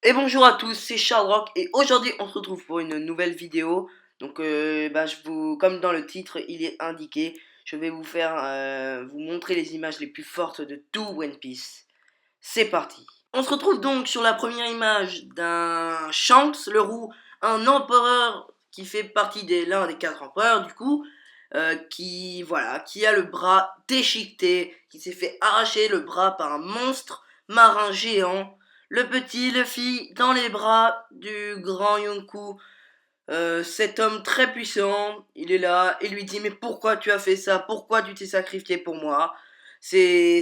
Et bonjour à tous, c'est Charles et aujourd'hui on se retrouve pour une nouvelle vidéo. Donc comme dans le titre il est indiqué, je vais vous faire vous montrer les images les plus fortes de tout One Piece. C'est parti. On se retrouve donc sur la première image d'un Shanks le roux, un empereur qui fait partie des l'un des 4 empereurs du coup, qui a le bras déchiqueté, qui s'est fait arracher le bras par un monstre marin géant. Le petit Luffy dans les bras du grand Yonkou. Cet homme très puissant, il est là et lui dit mais pourquoi tu as fait ça? Pourquoi tu t'es sacrifié pour moi? C'est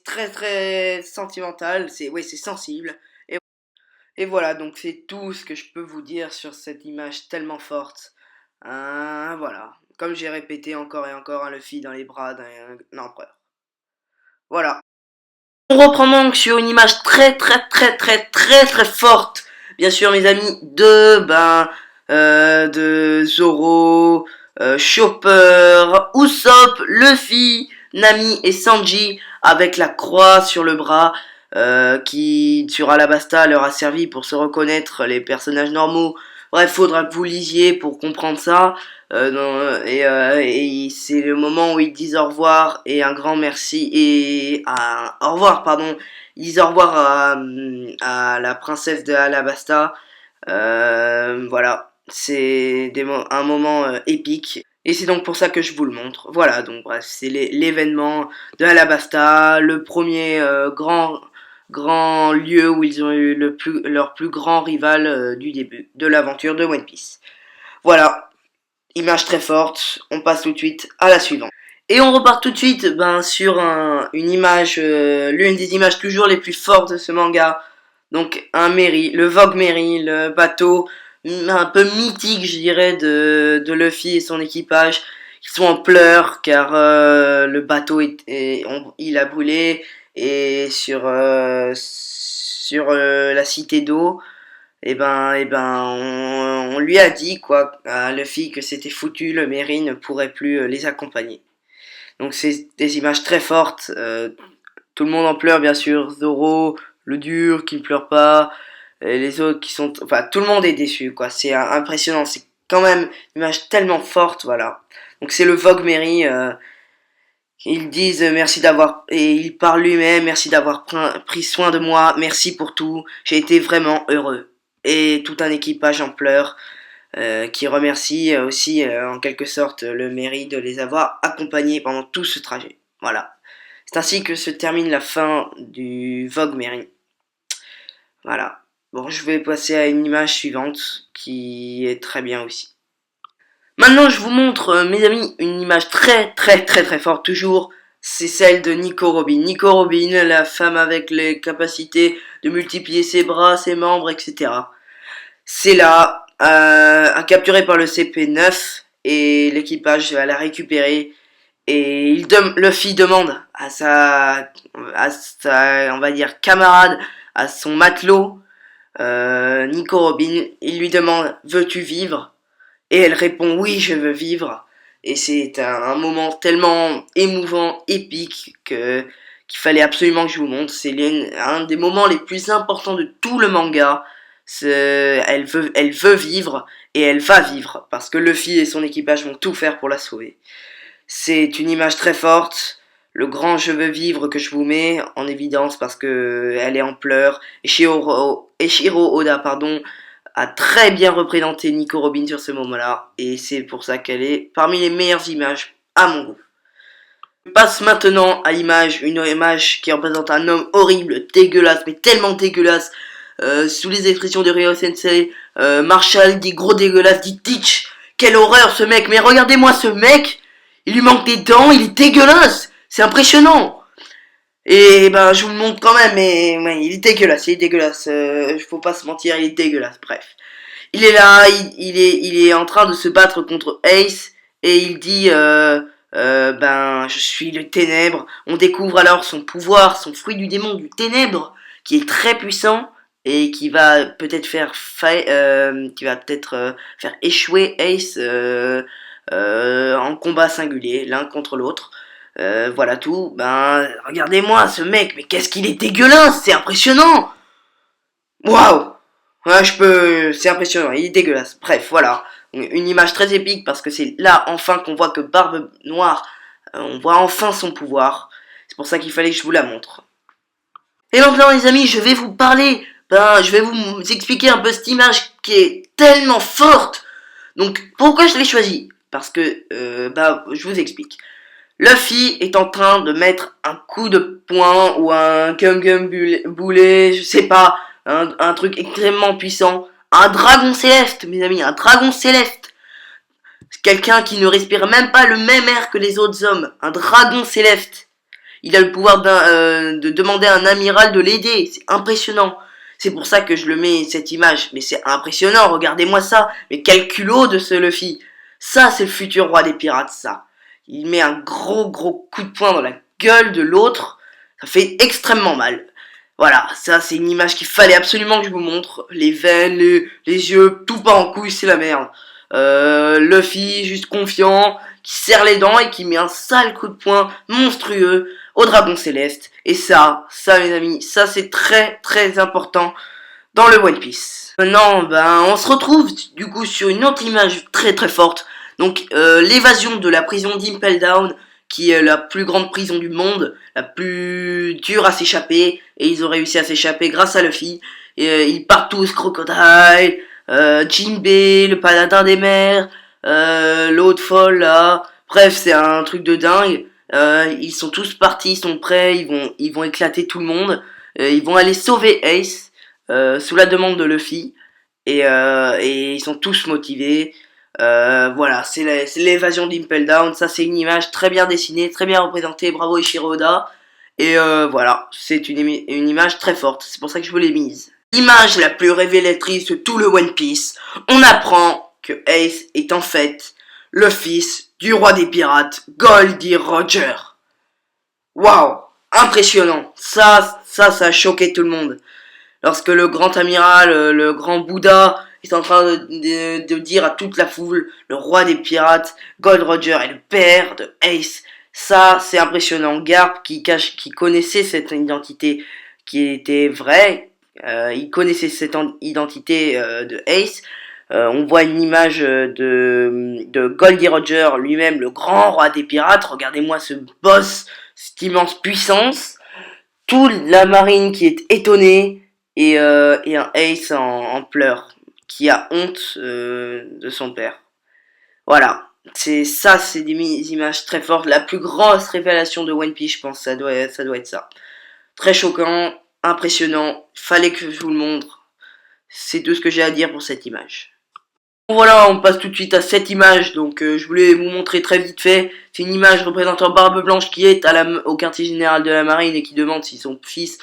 très très sentimental, c'est sensible. Et, et voilà, donc c'est tout ce que je peux vous dire sur cette image tellement forte. Voilà, comme j'ai répété encore et encore, un Luffy dans les bras d'un empereur. Voilà. On reprend donc sur une image très très très très très très forte, bien sûr mes amis, de Zoro, Chopper, Usopp, Luffy, Nami et Sanji avec la croix sur le bras qui sur Alabasta leur a servi pour se reconnaître les personnages normaux. Bref, faudra que vous lisiez pour comprendre ça. Et c'est le moment où ils disent au revoir et un grand merci au revoir pardon, ils disent au revoir à la princesse de Alabasta. Voilà, un moment épique et c'est donc pour ça que je vous le montre. Voilà, donc bref, c'est l'événement de Alabasta, le premier grand lieu où ils ont eu leur plus grand rival du début de l'aventure de One Piece. Voilà, image très forte, on passe tout de suite à la suivante. Et on repart tout de suite sur une image, l'une des images toujours les plus fortes de ce manga. Donc un Merry, le Vogue Merry, le bateau un peu mythique je dirais de Luffy et son équipage. Ils sont en pleurs car le bateau il a brûlé et sur la cité d'eau on lui a dit quoi à Luffy que c'était foutu, le Merry ne pourrait plus les accompagner. Donc c'est des images très fortes. Tout le monde en pleure bien sûr. Zoro, le dur qui ne pleure pas, et les autres qui sont, enfin tout le monde est déçu quoi. C'est impressionnant. C'est quand même une image tellement forte, voilà. Donc c'est le Vogue Merry. Ils disent merci d'avoir et il parle lui-même, merci d'avoir pris soin de moi, merci pour tout. J'ai été vraiment heureux. Et tout un équipage en pleurs qui remercie aussi en quelque sorte le mairie de les avoir accompagnés pendant tout ce trajet. Voilà. C'est ainsi que se termine la fin du Vogue Mary. Voilà. Bon, je vais passer à une image suivante qui est très bien aussi. Maintenant, je vous montre, mes amis, une image très très très très forte toujours. C'est celle de Nico Robin. Nico Robin, la femme avec les capacités de multiplier ses bras, ses membres, etc. C'est là, capturé par le CP9 et l'équipage va la récupérer. Et Luffy demande on va dire, camarade, à son matelot, Nico Robin, il lui demande, veux-tu vivre? Et elle répond, oui, je veux vivre. Et c'est un moment tellement émouvant, épique, qu'il fallait absolument que je vous montre. C'est un des moments les plus importants de tout le manga. Elle veut vivre et elle va vivre parce que Luffy et son équipage vont tout faire pour la sauver. C'est une image très forte, le grand je veux vivre que je vous mets en évidence parce que elle est en pleurs. Shiro Oda pardon, a très bien représenté Nico Robin sur ce moment-là et c'est pour ça qu'elle est parmi les meilleures images à mon goût. Je passe maintenant à une image qui représente un homme horrible, dégueulasse, mais tellement dégueulasse, sous les expressions de Ryo Sensei, Marshall dit gros dégueulasse, dit Teach, quelle horreur ce mec, mais regardez-moi ce mec, il lui manque des dents, il est dégueulasse, c'est impressionnant. Et je vous le montre quand même, mais ouais, il est dégueulasse, faut pas se mentir, il est dégueulasse, bref. Il est là, il est en train de se battre contre Ace, et il dit, je suis le ténèbre. On découvre alors son pouvoir, son fruit du démon du ténèbre, qui est très puissant, et qui va peut-être faire échouer Ace en combat singulier, l'un contre l'autre. Voilà tout. Regardez-moi ce mec, mais qu'est-ce qu'il est dégueulasse, c'est impressionnant. Waouh! Ouais, c'est impressionnant, il est dégueulasse. Bref, voilà. Une image très épique parce que c'est là enfin qu'on voit que Barbe Noire, on voit enfin son pouvoir. C'est pour ça qu'il fallait que je vous la montre. Et maintenant les amis, je vais vous expliquer un peu cette image qui est tellement forte. Donc pourquoi je l'ai choisie? Parce que, je vous explique. Luffy est en train de mettre un coup de poing ou un gum boulet, je sais pas, un truc extrêmement puissant. Un dragon céleste, mes amis, un dragon céleste. Quelqu'un qui ne respire même pas le même air que les autres hommes. Un dragon céleste. Il a le pouvoir de demander à un amiral de l'aider. C'est impressionnant. C'est pour ça que je le mets cette image. Mais c'est impressionnant, regardez-moi ça. Mais quel culot de ce Luffy. Ça, c'est le futur roi des pirates, ça. Il met un gros coup de poing dans la gueule de l'autre. Ça fait extrêmement mal. Voilà, ça c'est une image qu'il fallait absolument que je vous montre. Les veines, les yeux, tout part en couille, c'est la merde. Luffy, juste confiant, qui serre les dents et qui met un sale coup de poing monstrueux au dragon céleste. Et ça mes amis, ça c'est très important dans le One Piece. Maintenant, on se retrouve du coup sur une autre image très forte. Donc l'évasion de la prison d'Impel Down, qui est la plus grande prison du monde, la plus dure à s'échapper, et ils ont réussi à s'échapper grâce à Luffy. Et ils partent tous, Crocodile, Jinbei, le paladin des mers, l'autre folle là. Bref, c'est un truc de dingue. Ils sont tous partis, ils sont prêts, ils vont éclater tout le monde. Ils vont aller sauver Ace sous la demande de Luffy. Et ils sont tous motivés. Voilà, c'est l'évasion d'Impel Down. Ça, c'est une image très bien dessinée, très bien représentée. Bravo Eiichiro Oda. Et voilà, c'est une image très forte. C'est pour ça que je vous l'ai mise. L'image la plus révélatrice de tout le One Piece. On apprend que Ace est en fait le fils du roi des pirates, Goldie Roger. Waouh, impressionnant. Ça a choqué tout le monde. Lorsque le grand amiral, le grand Bouddha, est en train de dire à toute la foule, le roi des pirates, Gold Roger est le père de Ace. Ça, c'est impressionnant. Garp, qui connaissait cette identité qui était vraie, il connaissait cette identité de Ace. On voit une image de Goldie Roger lui-même, le grand roi des pirates. Regardez-moi ce boss, cette immense puissance. Toute la marine qui est étonnée et un Ace en pleurs qui a honte de son père. Voilà, c'est des images très fortes. La plus grosse révélation de One Piece, je pense, ça doit être ça. Très choquant, impressionnant. Fallait que je vous le montre. C'est tout ce que j'ai à dire pour cette image. Bon, voilà, on passe tout de suite à cette image. Donc, je voulais vous montrer très vite fait. C'est une image représentant Barbe Blanche qui est au quartier général de la marine et qui demande si son fils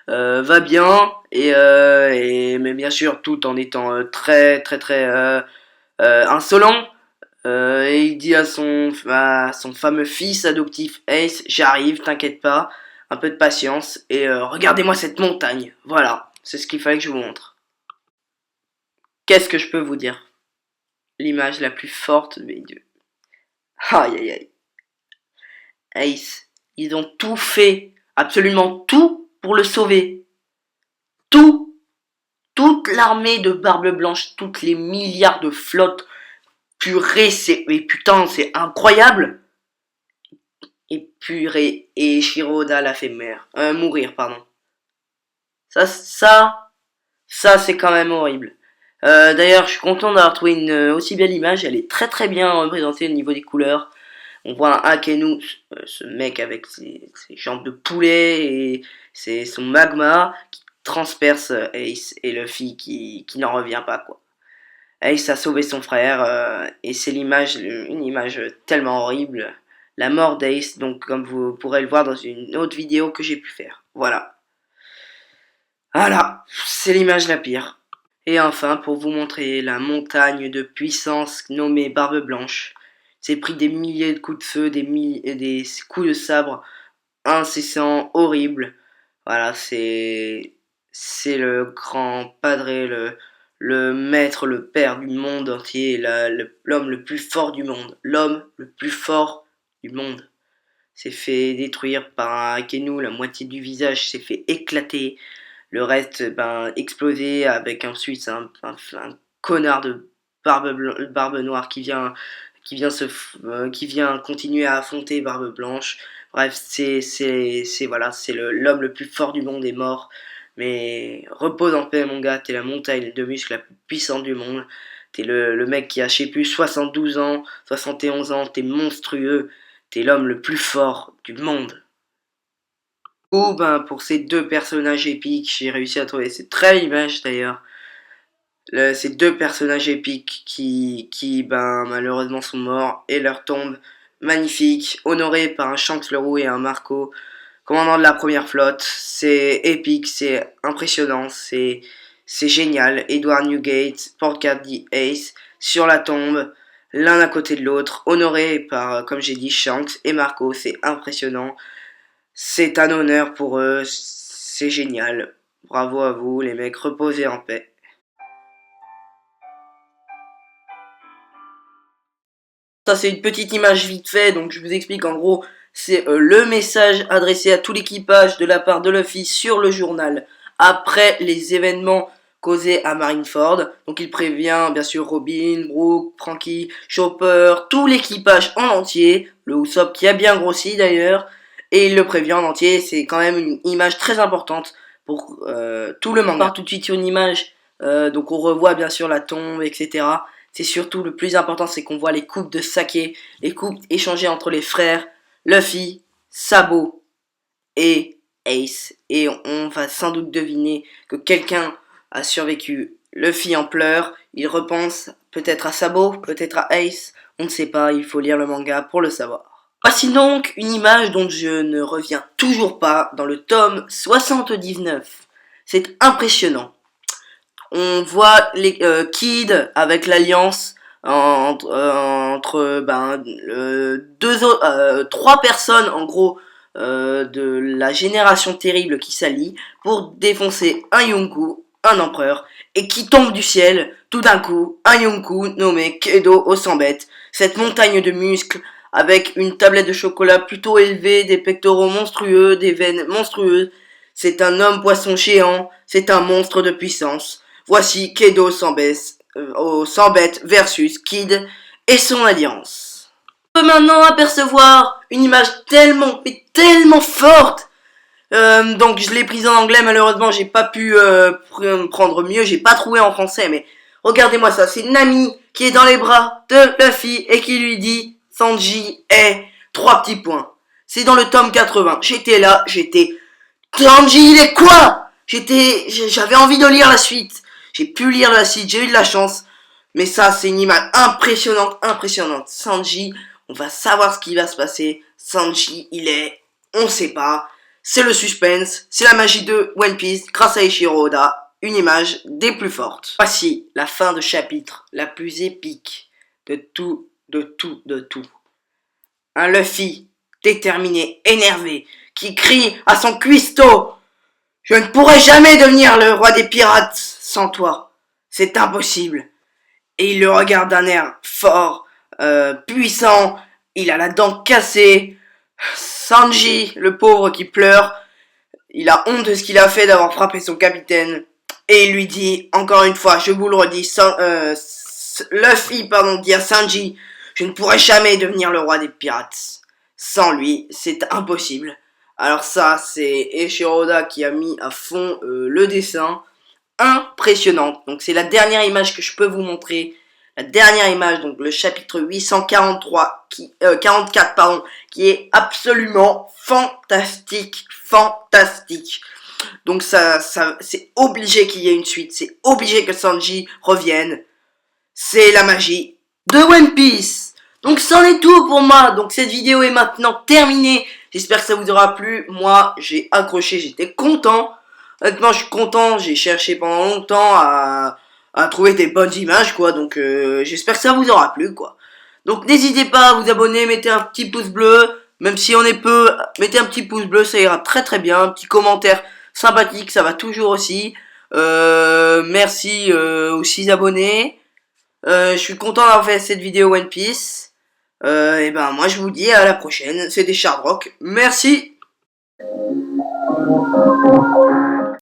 va bien. Mais bien sûr, tout en étant très insolent. Et il dit à son fameux fils adoptif Ace, j'arrive, t'inquiète pas, un peu de patience. Et regardez-moi cette montagne. Voilà, c'est ce qu'il fallait que je vous montre. Qu'est-ce que je peux vous dire? L'image la plus forte de mes dieux. Aïe aïe aïe. Ace, ils ont tout fait, absolument tout pour le sauver. Tout, toute l'armée de Barbe Blanche, toutes les milliards de flottes, purée, mais putain, c'est incroyable. Et purée, et Shiroda l'a fait mourir, pardon. Ça, c'est quand même horrible. D'ailleurs, je suis content d'avoir trouvé une aussi belle image. Elle est très bien représentée au niveau des couleurs. On voit un Akenu, ce mec avec ses jambes de poulet et son magma qui transperce Ace et Luffy qui n'en revient pas, quoi. Ace a sauvé son frère et c'est une image tellement horrible. La mort d'Ace, donc comme vous pourrez le voir dans une autre vidéo que j'ai pu faire. Voilà. Voilà, c'est l'image la pire. Et enfin, pour vous montrer la montagne de puissance nommée Barbe Blanche, c'est pris des milliers de coups de feu, des coups de sabre incessants, horribles. Voilà, c'est le grand padré, le maître, le père du monde entier, l'homme le plus fort du monde. L'homme le plus fort du monde s'est fait détruire par un Akenu, la moitié du visage s'est fait éclater. le reste ben explosé avec ensuite un connard de barbe noire qui vient continuer à affronter Barbe Blanche. Bref, voilà, c'est l'homme le plus fort du monde est mort. Mais repose en paix, mon gars, t'es la montagne de muscles la plus puissante du monde. T'es le mec qui a, je sais plus, 72 ans, 71 ans, t'es monstrueux. T'es l'homme le plus fort du monde. Ou ben, pour ces deux personnages épiques, j'ai réussi à trouver cette très belle image d'ailleurs. Ces deux personnages épiques qui ben, malheureusement sont morts et leur tombe magnifique, honorée par un Shanks le Roux et un Marco, commandant de la première flotte. C'est épique, c'est impressionnant, c'est génial. Edward Newgate, Port Cardy Ace sur la tombe, l'un à côté de l'autre, honoré par, comme j'ai dit, Shanks et Marco. C'est impressionnant. C'est un honneur pour eux, c'est génial. Bravo à vous, les mecs, reposez en paix. Ça c'est une petite image vite fait, donc je vous explique en gros, c'est le message adressé à tout l'équipage de la part de Luffy sur le journal après les événements causés à Marineford. Donc il prévient bien sûr Robin, Brook, Franky, Chopper, tout l'équipage en entier, le Usopp qui a bien grossi d'ailleurs, et il le prévient en entier. C'est quand même une image très importante pour tout le manga. On part tout de suite sur une image, donc on revoit bien sûr la tombe, etc. C'est surtout le plus important, c'est qu'on voit les coupes de saké, les coupes échangées entre les frères Luffy, Sabo et Ace. Et on va sans doute deviner que quelqu'un a survécu. Luffy en pleurs, il repense peut-être à Sabo, peut-être à Ace, on ne sait pas, il faut lire le manga pour le savoir. Voici donc une image dont je ne reviens toujours pas dans le tome 79. C'est impressionnant. On voit les Kid avec l'alliance entre trois personnes en gros de la génération terrible qui s'allient pour défoncer un Yonkou, un empereur, et qui tombe du ciel tout d'un coup un Yonkou nommé Kedo au 100 bêtes, cette montagne de muscles avec une tablette de chocolat plutôt élevée, des pectoraux monstrueux, des veines monstrueuses. C'est un homme poisson géant, c'est un monstre de puissance. Voici Kedo sans bête versus Kid et son alliance. On peut maintenant apercevoir une image tellement forte. Donc je l'ai prise en anglais, malheureusement j'ai pas pu prendre mieux, j'ai pas trouvé en français, mais regardez-moi ça, c'est Nami qui est dans les bras de Luffy et qui lui dit Sanji est 3 petits points. C'est dans le tome 80, Sanji il est quoi? J'avais envie de lire la suite. J'ai pu lire la suite, j'ai eu de la chance. Mais ça, c'est une image impressionnante. Sanji, on va savoir ce qui va se passer. Sanji, on sait pas. C'est le suspense, c'est la magie de One Piece grâce à Eiichiro Oda. Une image des plus fortes. Voici la fin de chapitre, la plus épique de tout. Un Luffy, déterminé, énervé, qui crie à son cuistot: je ne pourrai jamais devenir le roi des pirates sans toi. C'est impossible. Et il le regarde d'un air fort, puissant. Il a la dent cassée. Sanji, le pauvre qui pleure, il a honte de ce qu'il a fait d'avoir frappé son capitaine. Et il lui dit, encore une fois, je vous le redis, Luffy, dit à Sanji, je ne pourrai jamais devenir le roi des pirates. Sans lui, c'est impossible. Alors ça, c'est Eiichiro Oda qui a mis à fond le dessin. Impressionnante. Donc c'est la dernière image que je peux vous montrer. La dernière image, donc le chapitre 843, 44, qui est absolument fantastique. Donc ça c'est obligé qu'il y ait une suite. C'est obligé que Sanji revienne. C'est la magie de One Piece. Donc c'en est tout pour moi. Donc cette vidéo est maintenant terminée. J'espère que ça vous aura plu. Moi, j'ai accroché, j'étais content. Honnêtement, je suis content. J'ai cherché pendant longtemps à trouver des bonnes images, quoi. Donc j'espère que ça vous aura plu, quoi. Donc n'hésitez pas à vous abonner, mettez un petit pouce bleu. Même si on est peu, mettez un petit pouce bleu, ça ira très très bien. Un petit commentaire sympathique, ça va toujours aussi. Merci aux 6 abonnés. Je suis content d'avoir fait cette vidéo One Piece. Et ben moi je vous dis à la prochaine. C'était Shardrock. Merci.